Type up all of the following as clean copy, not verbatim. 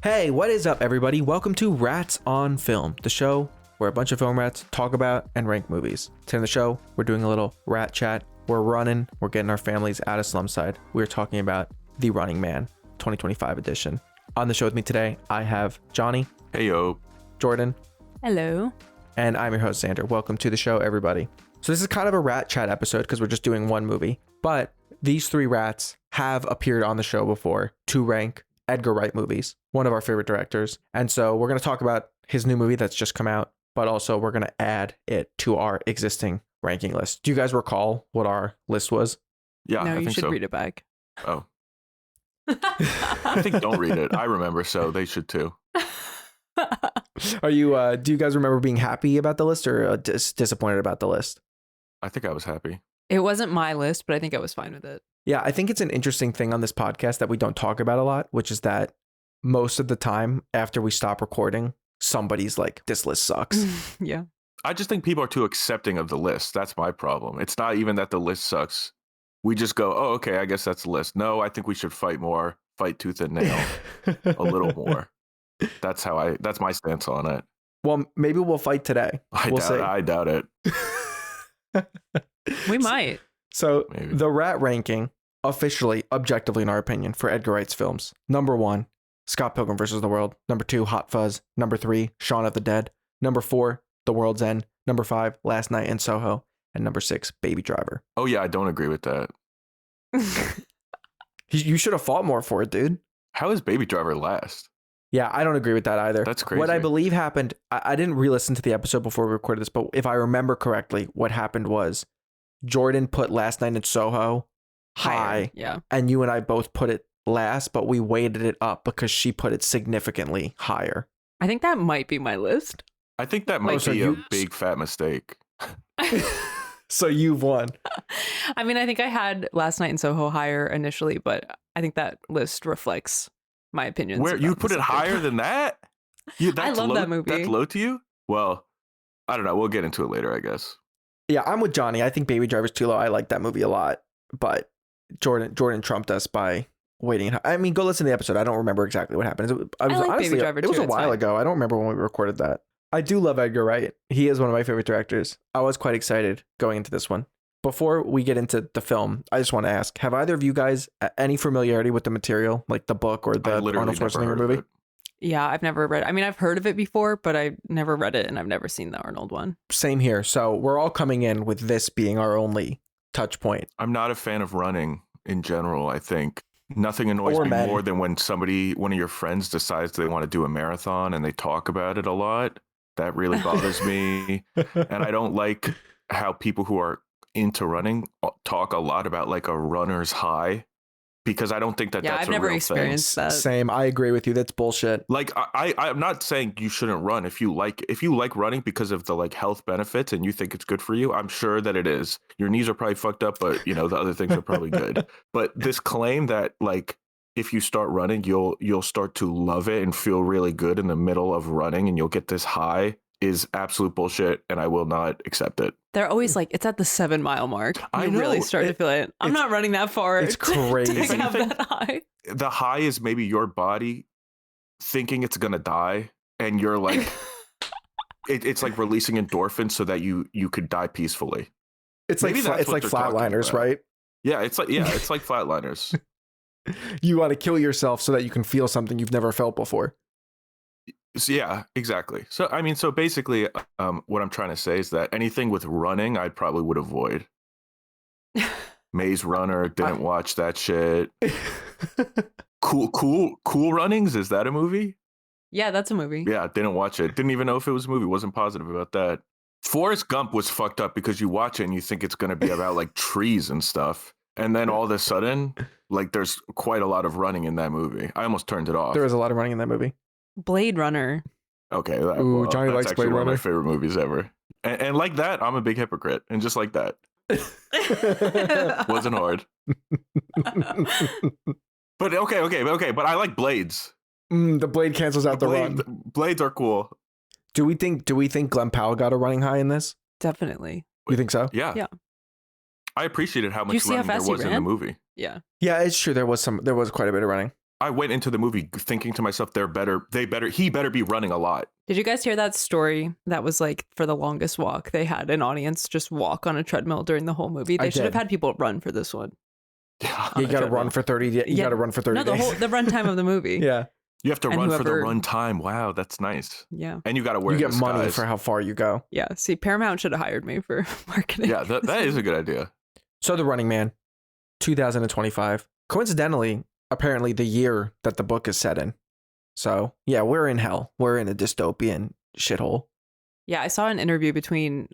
Hey, what is up, everybody? Welcome to Rats on Film, the show where a bunch of film rats talk about and rank movies. Today on the show, we're doing a little rat chat. We're running. We're getting our families out of Slumside. We're talking about The Running Man, 2025 edition. On the show with me today, I have Johnny. Hey, yo. Jordan. Hello. And I'm your host, Xander. Welcome to the show, everybody. So this is kind of a rat chat episode because we're just doing one movie. But these three rats have appeared on the show before to rank Edgar Wright movies, one of our favorite directors. And so we're going to talk about his new movie that's just come out, but also we're going to add it to our existing ranking list. Do you guys recall what our list was? Yeah, No, I you think should so. read it back. Oh, I think don't read it. I remember, so they should too. Are you, do you guys remember being happy about the list or disappointed about the list? I think I was happy. It wasn't my list, but I think I was fine with it. Yeah, I think it's an interesting thing on this podcast that we don't talk about a lot, which is that most of the time after we stop recording, somebody's like, this list sucks. Yeah. I just think people are too accepting of the list. That's my problem. It's not even that the list sucks. We just go, oh, okay, I guess that's the list. No, I think we should fight more, fight tooth and nail a little more. That's my stance on it. Well, maybe we'll fight today. I doubt it. We might. So Maybe. the rat ranking, officially, objectively in our opinion, for Edgar Wright's films. Number 1, Scott Pilgrim vs. the World. Number 2, Hot Fuzz. Number 3, Shaun of the Dead. Number 4, The World's End. Number 5, Last Night in Soho. And number 6, Baby Driver. Oh, yeah, I don't agree with that. You should have fought more for it, dude. How is Baby Driver last? Yeah, I don't agree with that either. That's crazy. What I believe happened, I didn't re-listen to the episode before we recorded this, but if I remember correctly, what happened was Jordan put Last Night in Soho high, Yeah. and you and I both put it last, but we weighted it up because she put it significantly higher. I think that might be my list. I think that might so be you- a big fat mistake. So you've won. I mean, I think I had Last Night in Soho higher initially, but I think that list reflects my opinions. Where you about put the it subject. higher than that? That's love low, that movie. That's low to you? Well, I don't know. We'll get into it later, I guess. Yeah, I'm with Johnny. I think Baby Driver's too low. I like that movie a lot, but Jordan trumped us by waiting. I mean, go listen to the episode. I don't remember exactly what happened. I like Baby Driver it was too, a it's while fine. ago. I don't remember when we recorded that. I do love Edgar Wright. He is one of my favorite directors. I was quite excited going into this one. Before we get into the film, I just want to ask, have either of you guys any familiarity with the material, like the book or I the literally Arnold never Schwarzenegger heard of movie? it. Yeah, I've never read. I mean, I've heard of it before, but I've never read it, and I've never seen the Arnold one. Same here. So we're all coming in with this being our only touch point. I'm not a fan of running in general. I think nothing annoys Or me men. more than when one of your friends decides they want to do a marathon and they talk about it a lot. That really bothers me. And I don't like how people who are into running talk a lot about like a runner's high, because I don't think that Yeah, that's I've a never real experienced thing. that. Same. I agree with you. That's bullshit. Like I'm not saying you shouldn't run if you like running because of the like health benefits and you think it's good for you. I'm sure that it is. Your knees are probably fucked up, but you know the other things are probably good. But this claim that like if you start running, you'll start to love it and feel really good in the middle of running and you'll get this high is absolute bullshit, and I will not accept it. They're always like, it's at the 7-mile mark. I You know. really start to feel it. I'm not running that far. it's crazy. To If have anything- that high. The high is maybe your body thinking it's gonna die, and you're like, it's like releasing endorphins so that you could die peacefully. It's like Maybe that's it's what like they're talking flatliners, about. right? Yeah, it's like flatliners. You want to kill yourself so that you can feel something you've never felt before. So, yeah, exactly. So I mean, so basically, what I'm trying to say is that anything with running, I probably would avoid. Maze Runner, didn't watch that shit. Cool Runnings, is that a movie? Yeah, that's a movie. Yeah, didn't watch it. Didn't even know if it was a movie. Wasn't positive about that. Forrest Gump was fucked up because you watch it and you think it's going to be about like trees and stuff. And then all of a sudden, like there's quite a lot of running in that movie. I almost turned it off. There was a lot of running in that movie. Blade Runner. Okay. Ooh, Johnny that's likes actually Blade one of my Runner. favorite movies ever. And like that, I'm a big hypocrite. And just like that. Wasn't hard. But okay. But I like blades. The blade cancels out the run. Blades are cool. Do we think Glenn Powell got a running high in this? Definitely. You think so? Yeah. Yeah. I appreciated how Did you much see how running there fast he was in the ran? movie. Yeah. Yeah, it's true. There was quite a bit of running. I went into the movie thinking to myself, he better be running a lot. Did you guys hear that story that was like for the longest walk? They had an audience just walk on a treadmill during the whole movie. They should have had people run for this one. Yeah. You got to run for 30 days. You got to run for 30 days. No, the run time of the movie. Yeah. You have to run for the run time. Wow, that's nice. Yeah. And you got to wear You get money for how far you go. Yeah. See, Paramount should have hired me for marketing. Yeah, that is a good idea. So The Running Man, 2025. Coincidentally, apparently the year that the book is set in. So yeah, we're in hell. We're in a dystopian shithole. Yeah, I saw an interview between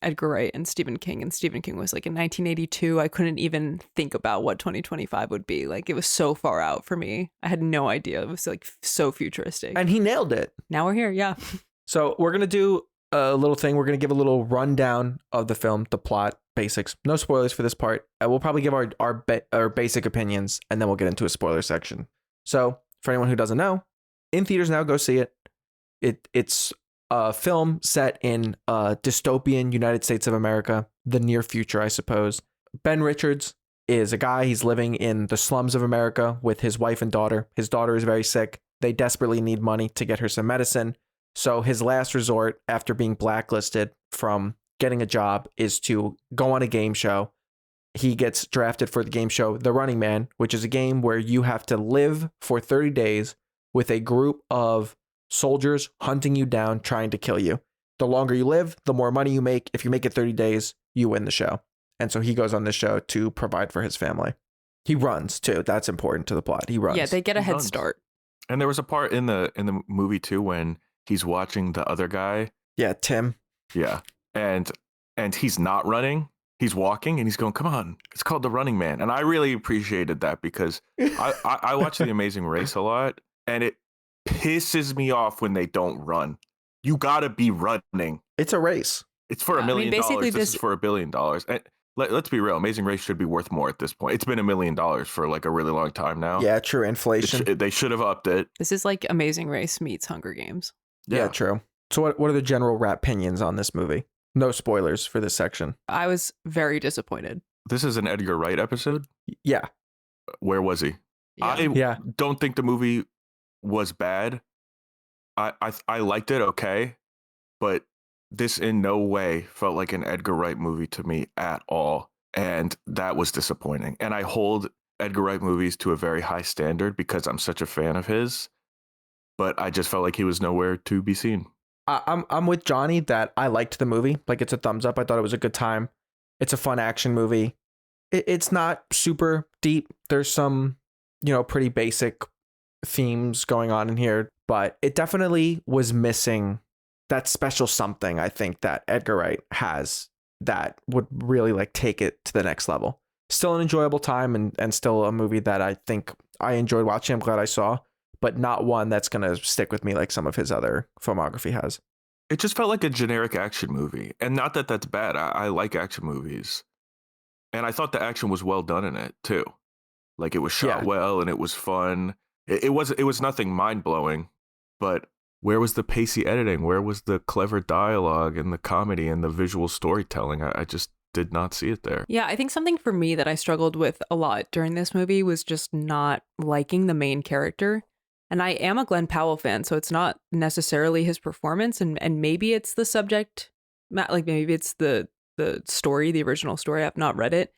Edgar Wright and Stephen King, and Stephen King was like, in 1982, I couldn't even think about what 2025 would be. Like, it was so far out for me. I had no idea. It was like so futuristic. And he nailed it. Now we're here, yeah. So we're going to do a little thing. We're going to give a little rundown of the film, the plot, basics. No spoilers for this part. We'll probably give our basic opinions, and then we'll get into a spoiler section. So for anyone who doesn't know, in theaters now, go see it. It's a film set in dystopian United States of America, the near future, I suppose. Ben Richards is a guy. He's living in the slums of America with his wife and daughter. His daughter is very sick. They desperately need money to get her some medicine. So his last resort after being blacklisted from getting a job is to go on a game show. He gets drafted for the game show, The Running Man, which is a game where you have to live for 30 days with a group of soldiers hunting you down, trying to kill you. The longer you live, the more money you make. If you make it 30 days, you win the show. And so he goes on this show to provide for his family. He runs too. That's important to the plot. He runs. Yeah, they get a head start. And there was a part in the movie too when he's watching the other guy. Yeah, Tim. Yeah. And he's not running. He's walking and he's going, come on, it's called The Running Man. And I really appreciated that because I watch The Amazing Race a lot, and it pisses me off when they don't run. You got to be running. It's a race. It's for $1 million. Basically this is for $1 billion. And let's be real. Amazing Race should be worth more at this point. It's been $1 million for like a really long time now. Yeah, true. Inflation. They should have upped it. This is like Amazing Race meets Hunger Games. Yeah, true. So what are the general rat opinions on this movie? No spoilers for this section. I was very disappointed. This is an Edgar Wright episode? Yeah. Where was he? Yeah. I don't think the movie was bad. I liked it okay, but this in no way felt like an Edgar Wright movie to me at all. And that was disappointing. And I hold Edgar Wright movies to a very high standard because I'm such a fan of his. But I just felt like he was nowhere to be seen. I'm with Johnny that I liked the movie. Like, it's a thumbs up. I thought it was a good time. It's a fun action movie. It's not super deep. There's some, pretty basic themes going on in here, but it definitely was missing that special something, I think, that Edgar Wright has that would really like take it to the next level. Still an enjoyable time and still a movie that I think I enjoyed watching. I'm glad I saw, but not one that's going to stick with me like some of his other filmography has. It just felt like a generic action movie. And not that that's bad. I like action movies. And I thought the action was well done in it too. Like, it was shot well and it was fun. It was nothing mind-blowing, but where was the pacey editing? Where was the clever dialogue and the comedy and the visual storytelling? I just did not see it there. Yeah, I think something for me that I struggled with a lot during this movie was just not liking the main character. And I am a Glenn Powell fan, so it's not necessarily his performance, and maybe it's the subject, like maybe it's the story, the original story. I've not read it,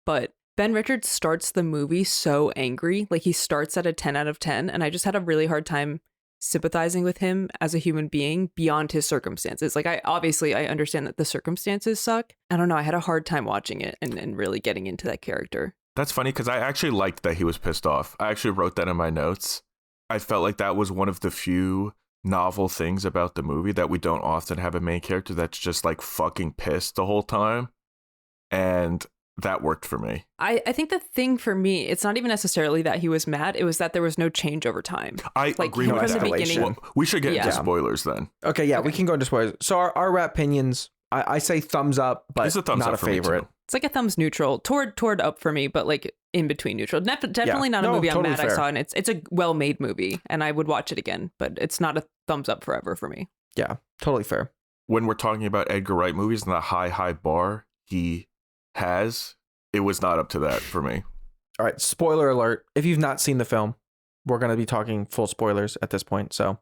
but Ben Richards starts the movie so angry. Like, he starts at a 10 out of 10, and I just had a really hard time sympathizing with him as a human being beyond his circumstances. Like, I understand that the circumstances suck. I don't know. I had a hard time watching it and really getting into that character. That's funny because I actually liked that he was pissed off. I actually wrote that in my notes. I felt like that was one of the few novel things about the movie that we don't often have a main character that's just like fucking pissed the whole time. And that worked for me. I think the thing for me, it's not even necessarily that he was mad. It was that there was no change over time. I agree with that. Well, we should get into spoilers then. Okay, yeah, we can go into spoilers. So our rat opinions, I say thumbs up, but it's a thumbs not up a favorite. It's like a thumbs neutral, toward up for me, but like in between neutral. Definitely not a movie I'm mad I saw, and it's a well-made movie, and I would watch it again, but it's not a thumbs up forever for me. Yeah, totally fair. When we're talking about Edgar Wright movies and the high bar he has, it was not up to that for me. All right, spoiler alert. If you've not seen the film, we're going to be talking full spoilers at this point. So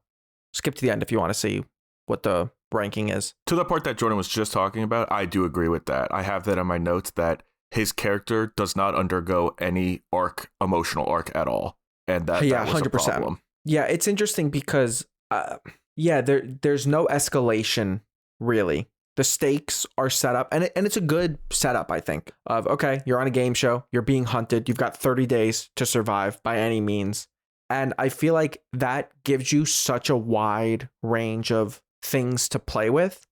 skip to the end if you want to see what the ranking is. To the part that Jordan was just talking about, I do agree with that. I have that in my notes that his character does not undergo any emotional arc at all. And that was 100%. A problem. Yeah, it's interesting because, there's no escalation, really. The stakes are set up, and it's a good setup, I think, of, okay, you're on a game show, you're being hunted, you've got 30 days to survive by any means. And I feel like that gives you such a wide range of things to play with.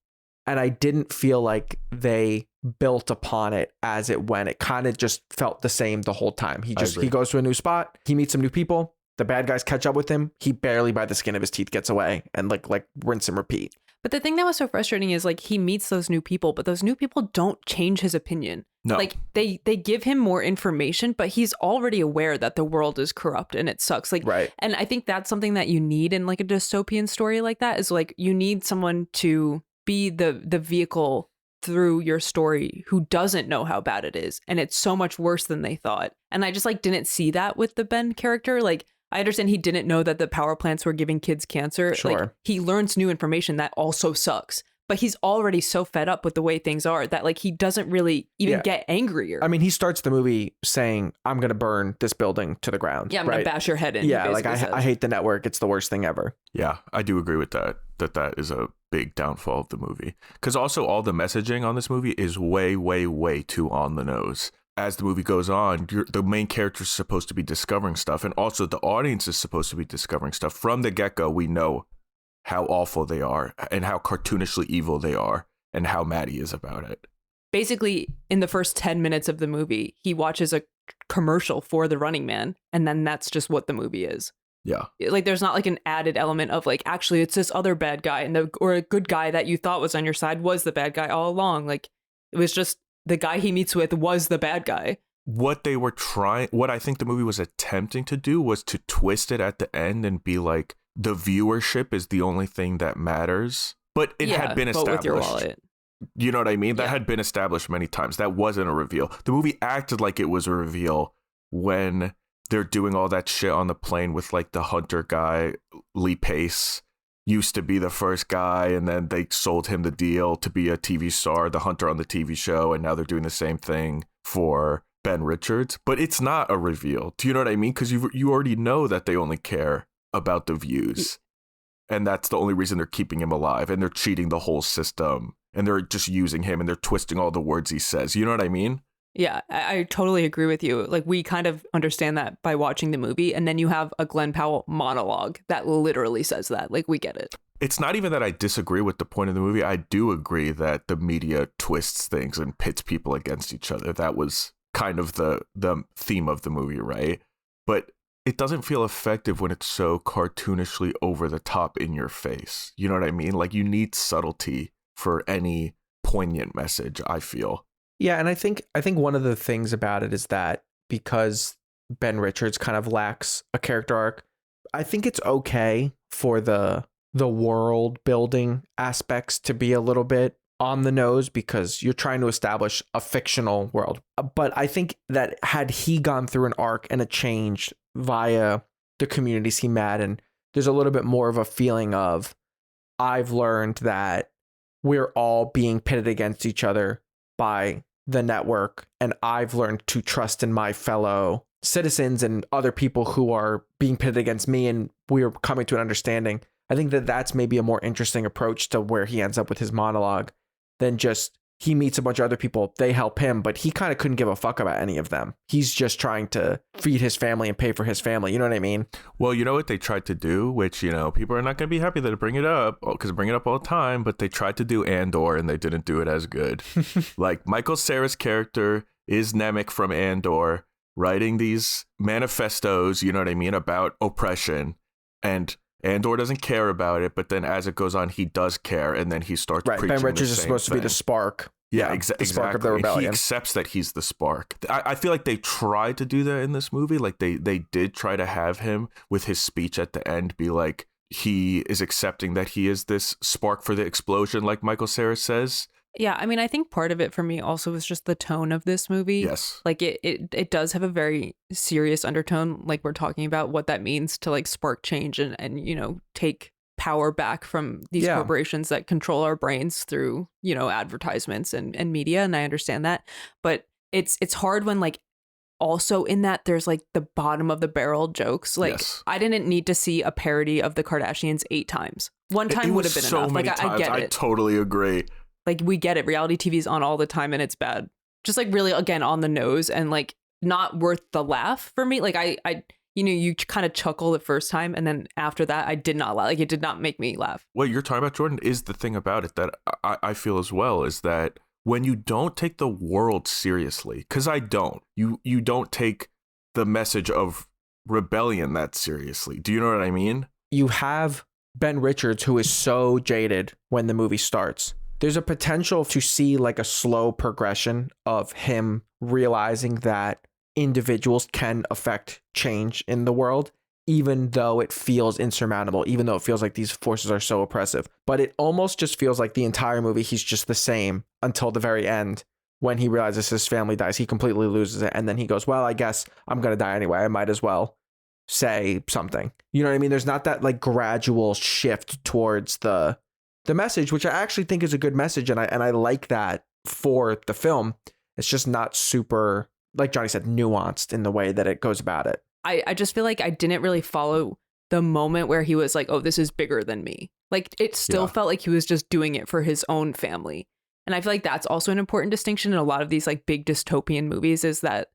And I didn't feel like they built upon it as it went. It kind of just felt the same the whole time. He goes to a new spot, he meets some new people, the bad guys catch up with him, he barely by the skin of his teeth gets away, and like rinse and repeat. But the thing that was so frustrating is like he meets those new people, but those new people don't change his opinion. No. Like they give him more information, but he's already aware that the world is corrupt and it sucks. Like, right. And I think that's something that you need in like a dystopian story like that, is like you need someone to be the vehicle through your story who doesn't know how bad it is. And it's so much worse than they thought. And I just like didn't see that with the Ben character. Like, I understand he didn't know that the power plants were giving kids cancer. Sure. Like, he learns new information that also sucks. But he's already so fed up with the way things are that like he doesn't really even get angrier. I mean, he starts the movie saying, I'm going to burn this building to the ground. Yeah, I'm going to bash your head in. Yeah, like I hate the network. It's the worst thing ever. Yeah, I do agree with that is a big downfall of the movie. Because also all the messaging on this movie is way, way, way too on the nose. As the movie goes on, the main character is supposed to be discovering stuff, and also the audience is supposed to be discovering stuff. From the get-go, we know how awful they are and how cartoonishly evil they are and how mad he is about it. Basically, in the first 10 minutes of the movie, he watches a commercial for the Running Man, and then that's just what the movie is. Yeah. Like, there's not like an added element of like, actually, it's this other bad guy, or a good guy that you thought was on your side was the bad guy all along. Like, it was just the guy he meets with was the bad guy. What I think the movie was attempting to do was to twist it at the end and be like, the viewership is the only thing that matters. But it had been established. With your wallet. You know what I mean? That had been established many times. That wasn't a reveal. The movie acted like it was a reveal when they're doing all that shit on the plane with like the hunter guy, Lee Pace. Used to be the first guy, and then they sold him the deal to be a TV star, the hunter on the TV show, and now they're doing the same thing for Ben Richards. But it's not a reveal. Do you know what I mean? Because you already know that they only care about the views, and that's the only reason they're keeping him alive, and they're cheating the whole system, and they're just using him, and they're twisting all the words he says. You know what I mean? Yeah, I totally agree with you. Like, we kind of understand that by watching the movie, and then you have a Glenn Powell monologue that literally says that. Like, we get it. It's not even that I disagree with the point of the movie. I do agree that the media twists things and pits people against each other. That was kind of the theme of the movie, right? But it doesn't feel effective when it's so cartoonishly over the top in your face. You know what I mean? Like, you need subtlety for any poignant message, I feel. Yeah, and I think one of the things about it is that because Ben Richards kind of lacks a character arc, I think it's okay for the world building aspects to be a little bit on the nose because you're trying to establish a fictional world. But I think that had he gone through an arc and a change via the communities he met, and there's a little bit more of a feeling of, I've learned that we're all being pitted against each other by the network, and I've learned to trust in my fellow citizens and other people who are being pitted against me, and we're coming to an understanding. I think that that's maybe a more interesting approach to where he ends up with his monologue than just he meets a bunch of other people, they help him, but he kind of couldn't give a fuck about any of them. He's just trying to feed his family and pay for his family. You know what I mean? Well, you know what they tried to do, which, you know, people are not going to be happy that I bring it up because I bring it up all the time, but they tried to do Andor and they didn't do it as good. Like, Michael Cera's character is Nemec from Andor writing these manifestos, you know what I mean, about oppression, and Andor doesn't care about it, but then as it goes on, he does care, and then he starts preaching Ben Richards is supposed thing. to be the spark. Yeah, the spark exactly. of the rebellion. And he accepts that he's the spark. I feel like they tried to do that in this movie. Like, they did try to have him, with his speech at the end, be like, he is accepting that he is this spark for the explosion, like Michael Cera says. Yeah, I mean, I think part of it for me also was just the tone of this movie. Yes. Like it does have a very serious undertone, like we're talking about what that means to like spark change and take power back from these Yeah. corporations that control our brains through, advertisements and media. And I understand that. But it's hard when like also in that there's like the bottom of the barrel jokes. Like Yes. I didn't need to see a parody of the Kardashians 8 times. One time would have been so enough. many Like times. I get I it. totally agree. Like we get it. Reality TV's on all the time and it's bad. Just like really again on the nose and like not worth the laugh for me. Like I you kind of chuckle the first time and then after that I did not laugh. Like it did not make me laugh. What you're talking about, Jordan, is the thing about it that I feel as well, is that when you don't take the world seriously, because I don't, you don't take the message of rebellion that seriously. Do you know what I mean? You have Ben Richards, who is so jaded when the movie starts. There's a potential to see like a slow progression of him realizing that individuals can affect change in the world, even though it feels insurmountable, even though it feels like these forces are so oppressive. But it almost just feels like the entire movie, he's just the same until the very end. When he realizes his family dies, he completely loses it. And then he goes, well, I guess I'm going to die anyway. I might as well say something. You know what I mean? There's not that like gradual shift towards the message, which I actually think is a good message. And I like that for the film. It's just not super, like Johnny said, nuanced in the way that it goes about it. I just feel like I didn't really follow the moment where he was like, oh, this is bigger than me. Like it still felt like he was just doing it for his own family. And I feel like that's also an important distinction in a lot of these like big dystopian movies, is that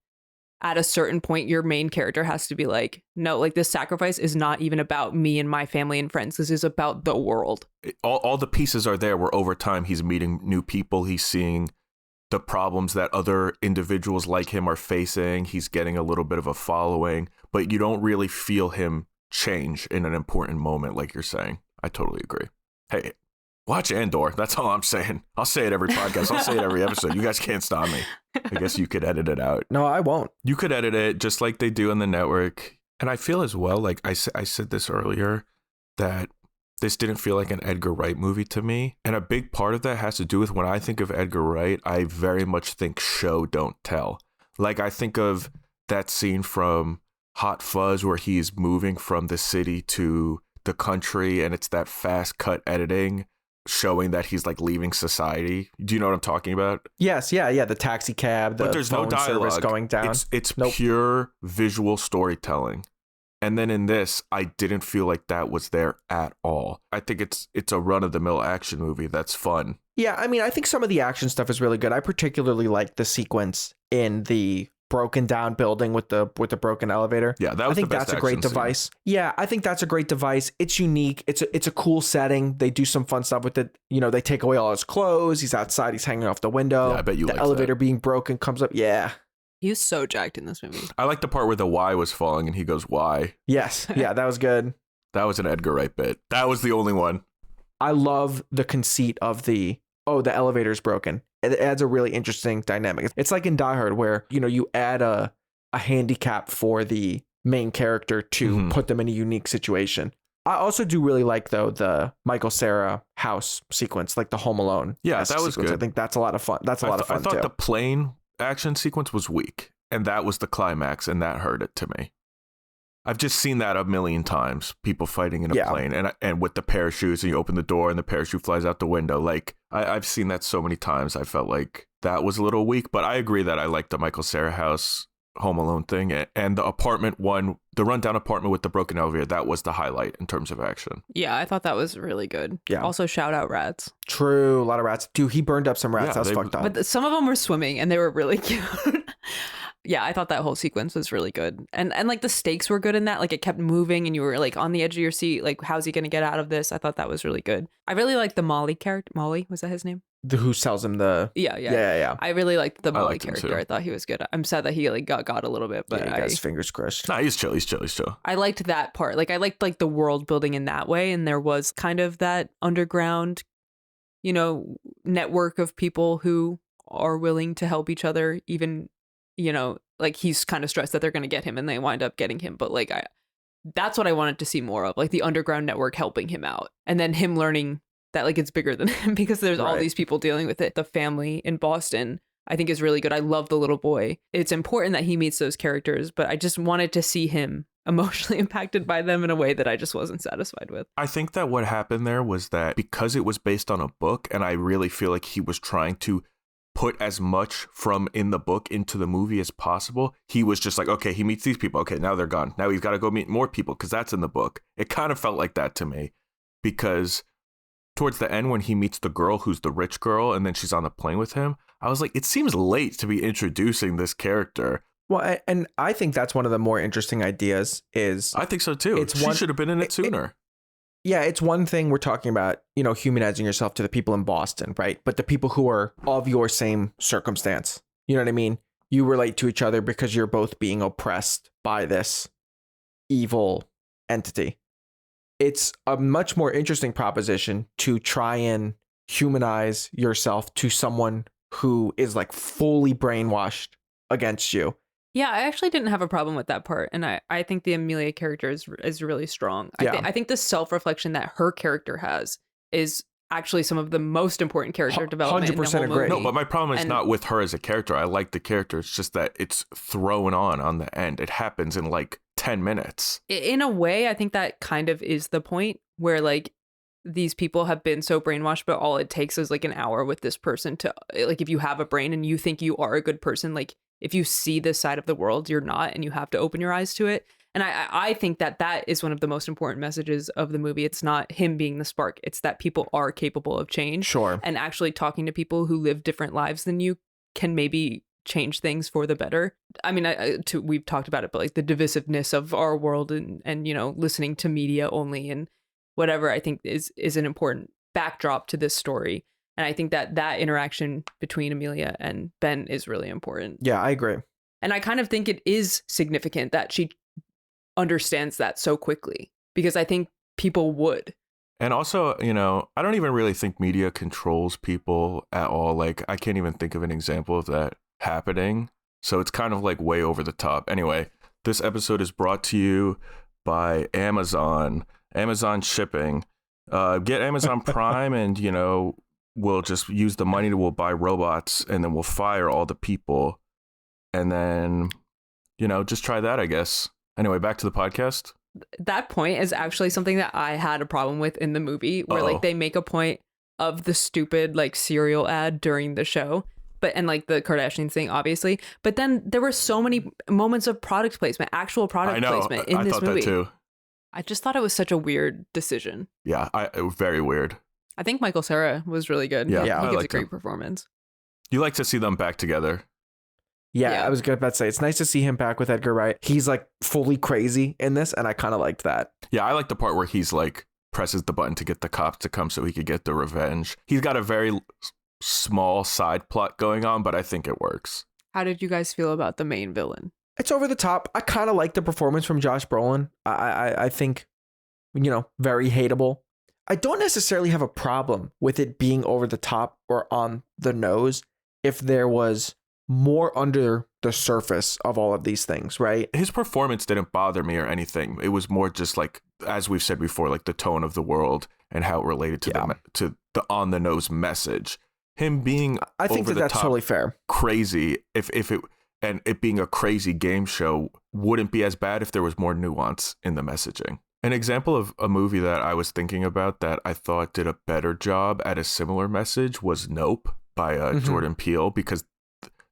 at a certain point, your main character has to be like, no, like this sacrifice is not even about me and my family and friends. This is about the world. All the pieces are there where over time he's meeting new people. He's seeing the problems that other individuals like him are facing. He's getting a little bit of a following, but you don't really feel him change in an important moment like you're saying. I totally agree. Hey, watch Andor. That's all I'm saying. I'll say it every podcast. I'll say it every episode. You guys can't stop me. I guess you could edit it out. No, I won't. You could edit it just like they do on the network. And I feel as well, like I said this earlier, that this didn't feel like an Edgar Wright movie to me. And a big part of that has to do with when I think of Edgar Wright, I very much think show, don't tell. Like I think of that scene from Hot Fuzz where he's moving from the city to the country and it's that fast cut editing showing that he's like leaving society. Do you know what I'm talking about? Yes, yeah. The taxi cab, the but there's phone no dialogue service going down. It's pure visual storytelling. And then in this, I didn't feel like that was there at all. I think it's a run-of-the-mill action movie that's fun. Yeah, I mean, I think some of the action stuff is really good. I particularly like the sequence in the broken down building with the broken elevator. Yeah, that was I think the best that's a great action device. scene. Yeah, I think that's a great device. It's unique. It's a cool setting. They do some fun stuff with it. You know, they take away all his clothes. He's outside. He's hanging off the window. Yeah, I bet you the liked elevator that. being broken comes up. Yeah. He was so jacked in this movie. I like the part where the Y was falling and he goes, why? Yes. Yeah, that was good. That was an Edgar Wright bit. That was the only one. I love the conceit of the elevator's broken. It adds a really interesting dynamic. It's like in Die Hard where, you know, you add a handicap for the main character to put them in a unique situation. I also do really like, though, the Michael Cera house sequence, like the Home Alone. Yeah, that was sequence. good. I think that's a lot of fun. That's a lot of fun, I thought too. the plane action sequence was weak, and that was the climax, and that hurt it to me. I've just seen that a million times, people fighting in a plane and with the parachutes, and you open the door and the parachute flies out the window. Like I've seen that so many times. I felt like that was a little weak, but I agree that I like the Michael Cera house Home Alone thing, and the apartment one, the rundown apartment with the broken elevator. That was the highlight in terms of action. Yeah, I thought that was really good. Yeah. Also, shout out rats. True. A lot of rats. Dude, he burned up some rats. Yeah, That was fucked up. But some of them were swimming and they were really cute. Yeah, I thought that whole sequence was really good. And like the stakes were good in that. Like it kept moving and you were like on the edge of your seat. Like, how's he going to get out of this? I thought that was really good. I really liked the Molly character. Molly, was that his name? Who sells him the... Yeah. I really liked the Molly character. too. I thought he was good. I'm sad that he like got a little bit, but he got his fingers crushed. Nah, he's chill. I liked that part. Like I liked like the world building in that way. And there was kind of that underground, you know, network of people who are willing to help each other, even, you know, like he's kind of stressed that they're going to get him and they wind up getting him. But like, that's what I wanted to see more of, like the underground network helping him out and then him learning that like it's bigger than him because there's all Right. these people dealing with it. The family in Boston, I think, is really good. I love the little boy. It's important that he meets those characters, but I just wanted to see him emotionally impacted by them in a way that I just wasn't satisfied with. I think that what happened there was that because it was based on a book, and I really feel like he was trying to put as much from in the book into the movie as possible, he was just like, okay, he meets these people. Okay, now they're gone. Now he's got to go meet more people because that's in the book. It kind of felt like that to me because towards the end when he meets the girl who's the rich girl and then she's on the plane with him, I was like, it seems late to be introducing this character. Well, and I think that's one of the more interesting ideas is I think so too. She should have been in it sooner. Yeah, it's one thing we're talking about, humanizing yourself to the people in Boston, right? But the people who are of your same circumstance, you know what I mean? You relate to each other because you're both being oppressed by this evil entity. It's a much more interesting proposition to try and humanize yourself to someone who is like fully brainwashed against you. Yeah, I actually didn't have a problem with that part. And I think the Amelia character is really strong. Yeah. I think the self-reflection that her character has is actually some of the most important character development in the 100% whole agree. movie. No, but my problem is not with her as a character. I like the character. It's just that it's thrown on the end. It happens in like 10 minutes. In a way, I think that kind of is the point where like these people have been so brainwashed, but all it takes is like an hour with this person to like, if you have a brain and you think you are a good person, like if you see this side of the world, you're not, and you have to open your eyes to it. And I think that is one of the most important messages of the movie. It's not him being the spark. It's that people are capable of change. Sure. And actually talking to people who live different lives than you can maybe change things for the better. I mean, we've talked about it, but like the divisiveness of our world and listening to media only and whatever, I think is an important backdrop to this story. And I think that interaction between Amelia and Ben is really important. Yeah, I agree. And I kind of think it is significant that she understands that so quickly, because I think people would. And also, I don't even really think media controls people at all. Like, I can't even think of an example of that happening. So it's kind of like way over the top. Anyway, this episode is brought to you by Amazon shipping. Get Amazon Prime and, we'll just use the money we'll buy robots and then we'll fire all the people. And then, just try that, I guess. Anyway, back to the podcast. That point is actually something that I had a problem with in the movie where like they make a point of the stupid like cereal ad during the show, and like the Kardashians thing, obviously. But then there were so many moments of product placement, actual product placement in this movie. I thought that too. I just thought it was such a weird decision. Yeah, it was very weird. I think Michael Cera was really good. Yeah, he gives a great him. Performance. You like to see them back together. Yeah, I was about to say, it's nice to see him back with Edgar Wright. He's like fully crazy in this, and I kind of liked that. Yeah, I like the part where he's like presses the button to get the cops to come so he could get the revenge. He's got a very small side plot going on, but I think it works. How did you guys feel about the main villain? It's over the top. I kind of like the performance from Josh Brolin. I think, very hateable. I don't necessarily have a problem with it being over the top or on the nose if there was more under the surface of all of these things, right? His performance didn't bother me or anything. It was more just like, as we've said before, like the tone of the world and how it related to the on the nose message. Him being, I think that's totally fair. Crazy. If it being a crazy game show wouldn't be as bad if there was more nuance in the messaging. An example of a movie that I was thinking about that I thought did a better job at a similar message was Nope by Jordan Peele, because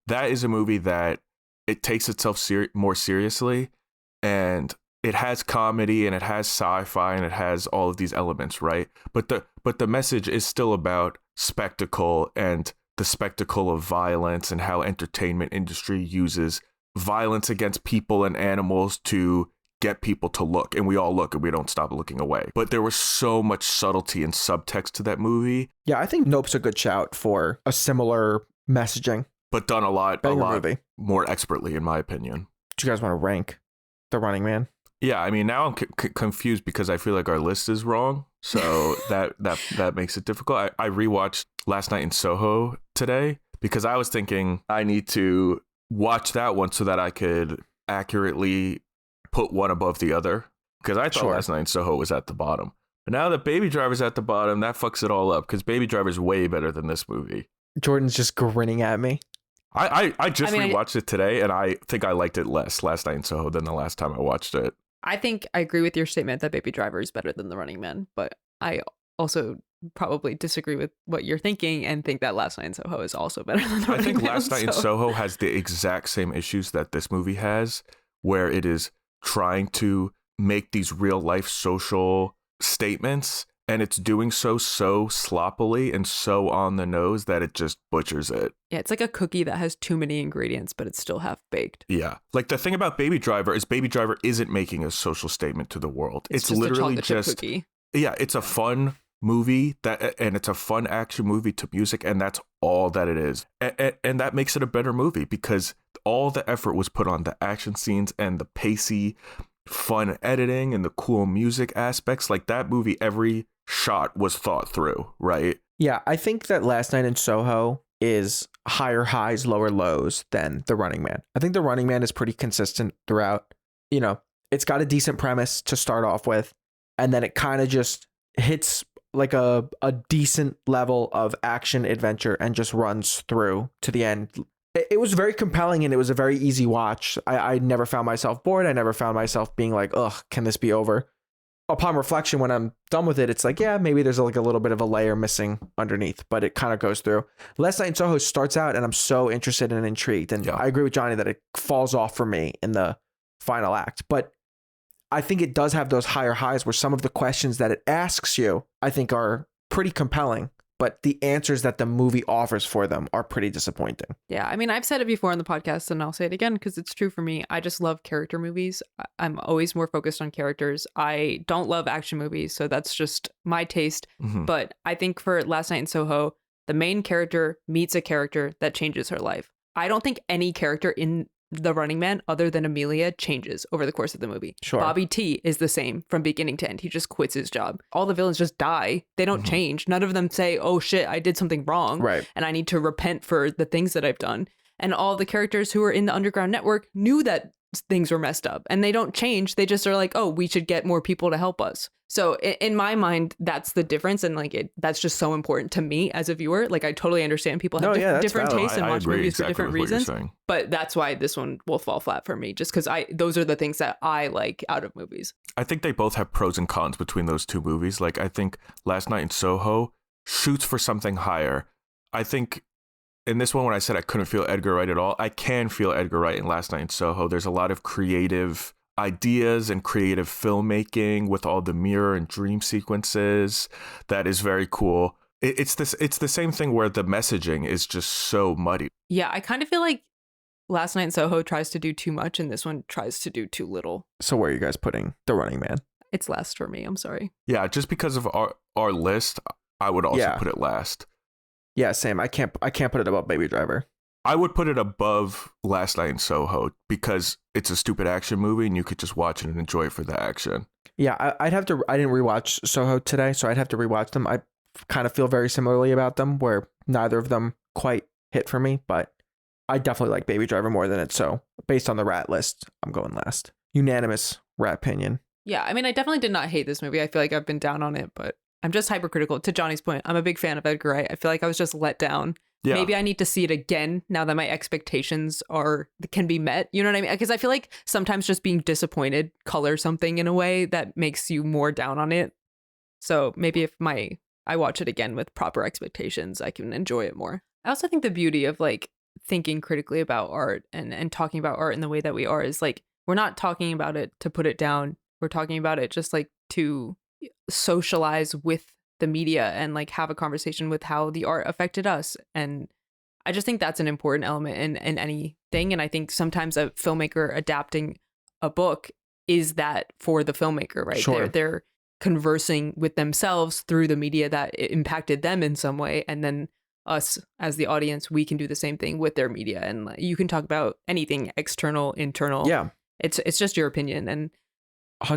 that is a movie that it takes itself more seriously, and it has comedy and it has sci-fi and it has all of these elements, right? But the message is still about spectacle and the spectacle of violence and how entertainment industry uses violence against people and animals to get people to look, and we all look and we don't stop looking away. But there was so much subtlety and subtext to that movie. Yeah, I think Nope's a good shout for a similar messaging, but done a lot movie. More expertly, in my opinion. Do you guys want to rank The Running Man? Yeah, I mean, now I'm confused because I feel like our list is wrong. So that makes it difficult. I rewatched Last Night in Soho today because I was thinking I need to watch that one so that I could accurately put one above the other. Because I thought Last Night in Soho was at the bottom. And now that Baby Driver's at the bottom, that fucks it all up because Baby Driver's way better than this movie. Jordan's just grinning at me. I just rewatched it today, and I think I liked it less Last Night in Soho than the last time I watched it. I think I agree with your statement that Baby Driver is better than The Running Man, but I also probably disagree with what you're thinking and think that Last Night in Soho is also better than The Running Man. I think Last Night in Soho has the exact same issues that this movie has, where it is trying to make these real life social statements, and it's doing so sloppily and so on the nose that it just butchers it. Yeah, it's like a cookie that has too many ingredients, but it's still half baked. Yeah. Like the thing about Baby Driver is Baby Driver isn't making a social statement to the world. It's just literally a chocolate chip just cookie. Yeah, it's a fun movie and it's a fun action movie to music, and that's all that it is. And that makes it a better movie because all the effort was put on the action scenes and the pacey, fun editing and the cool music aspects. Like that movie, every shot was thought through, right? Yeah, I think that Last Night in Soho is higher highs, lower lows than The Running Man. I think The Running Man is pretty consistent throughout. You know, it's got a decent premise to start off with, and then it kind of just hits like a decent level of action adventure and just runs through to the end. It was very compelling and it was a very easy watch. I never found myself bored. I never found myself being like, ugh, can this be over? Upon reflection, when I'm done with it, it's like, yeah, maybe there's like a little bit of a layer missing underneath, but it kind of goes through. Last Night in Soho starts out and I'm so interested and intrigued. And I agree with Johnny that it falls off for me in the final act. But I think it does have those higher highs where some of the questions that it asks you, I think are pretty compelling, but the answers that the movie offers for them are pretty disappointing. Yeah, I mean, I've said it before on the podcast and I'll say it again because it's true for me. I just love character movies. I'm always more focused on characters. I don't love action movies, so that's just my taste. Mm-hmm. But I think for Last Night in Soho, the main character meets a character that changes her life. I don't think any character in The Running Man other than Amelia changes over the course of the movie. Sure. Bobby T is the same from beginning to end. He just quits his job. All the villains just die. They don't change. None of them say, oh shit, I did something wrong. Right. And I need to repent for the things that I've done. And all the characters who are in the underground network knew that things were messed up and they don't change. They just are like, oh, we should get more people to help us. So in my mind, that's the difference. And like that's just so important to me as a viewer. Like I totally understand people have different tastes and watch movies for different reasons. But that's why this one will fall flat for me, just because those are the things that I like out of movies. I think they both have pros and cons between those two movies. Like I think Last Night in Soho shoots for something higher. I think in this one, when I said I couldn't feel Edgar Wright at all, I can feel Edgar Wright in Last Night in Soho. There's a lot of creative ideas and creative filmmaking with all the mirror and dream sequences that is very cool. It's the same thing where the messaging is just so muddy. Yeah, I kind of feel like Last Night in Soho tries to do too much and this one tries to do too little. So where are you guys putting The Running Man? It's last for me. I'm sorry. Yeah, just because of our list, I would also put it last. Yeah, same. I can't put it above Baby Driver. I would put it above Last Night in Soho because it's a stupid action movie and you could just watch it and enjoy it for the action. Yeah, I didn't rewatch Soho today, so I'd have to rewatch them. I kind of feel very similarly about them, where neither of them quite hit for me, but I definitely like Baby Driver more than it. So based on the rat list, I'm going last. Unanimous rat opinion. Yeah, I mean, I definitely did not hate this movie. I feel like I've been down on it, but I'm just hypercritical. To Johnny's point, I'm a big fan of Edgar Wright. I feel like I was just let down. Yeah. Maybe I need to see it again now that my expectations can be met. You know what I mean? Because I feel like sometimes just being disappointed colors something in a way that makes you more down on it. So maybe if I watch it again with proper expectations, I can enjoy it more. I also think the beauty of like thinking critically about art and talking about art in the way that we are is like, we're not talking about it to put it down. We're talking about it just like to socialize with the media and like have a conversation with how the art affected us. And I just think that's an important element in anything. And I think sometimes a filmmaker adapting a book is that for the filmmaker, right? Sure. They're conversing with themselves through the media that impacted them in some way. And then us as the audience, we can do the same thing with their media. And you can talk about anything external, internal. Yeah. It's just your opinion. And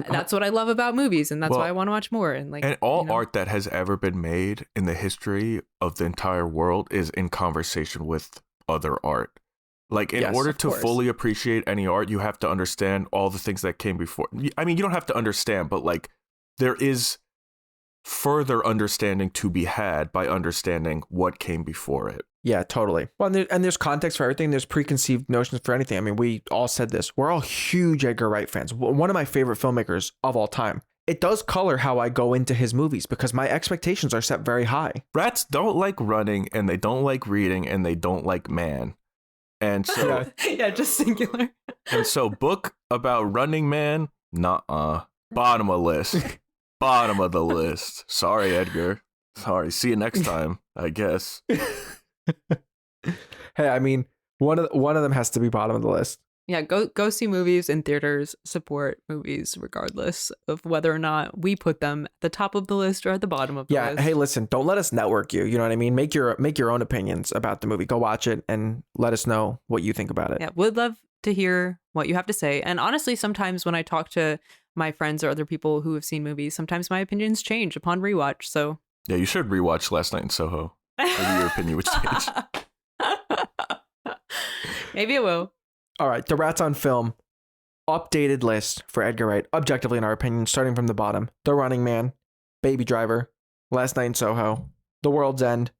that's what I love about movies, and that's why I want to watch more. And like, and all art that has ever been made in the history of the entire world is in conversation with other art. Like in order to fully appreciate any art, you have to understand all the things that came before. I mean, you don't have to understand, but like there is further understanding to be had by understanding what came before it. Yeah, totally. Well, there's context for everything. There's preconceived notions for anything. I mean, we all said this. We're all huge Edgar Wright fans. One of my favorite filmmakers of all time. It does color how I go into his movies because my expectations are set very high. Rats don't like running, and they don't like reading, and they don't like man. And so, yeah, just singular. And so, book about Running Man, nuh-uh. Bottom of list. Bottom of the list. Sorry, Edgar. Sorry. See you next time, I guess. Hey, I mean, one of them has to be bottom of the list. Yeah, go see movies in theaters, support movies regardless of whether or not we put them at the top of the list or at the bottom of the list. Yeah, hey, listen, don't let us network you. You know what I mean? Make your own opinions about the movie. Go watch it and let us know what you think about it. Yeah, would love to hear what you have to say. And honestly, sometimes when I talk to my friends or other people who have seen movies, sometimes my opinions change upon rewatch. So yeah, you should rewatch Last Night in Soho. Maybe your opinion would change. Maybe it will. All right, the Rats on Film updated list for Edgar Wright, objectively in our opinion, starting from the bottom. The Running Man, Baby Driver, Last Night in Soho, The World's End,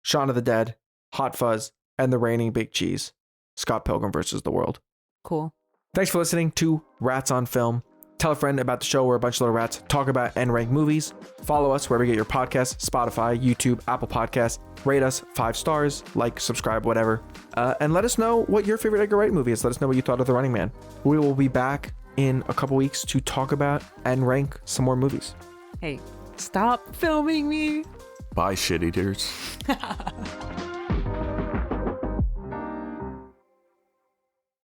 Shaun of the Dead, Hot Fuzz, and The Reigning Big Cheese, Scott Pilgrim versus the World. Cool. Thanks for listening to Rats on Film. Tell a friend about the show where a bunch of little rats talk about and rank movies. Follow us wherever you get your podcasts, Spotify, YouTube, Apple Podcasts. Rate us 5 stars, like, subscribe, whatever. And let us know what your favorite Edgar Wright movie is. Let us know what you thought of The Running Man. We will be back in a couple weeks to talk about and rank some more movies. Hey, stop filming me. Bye, shit eaters.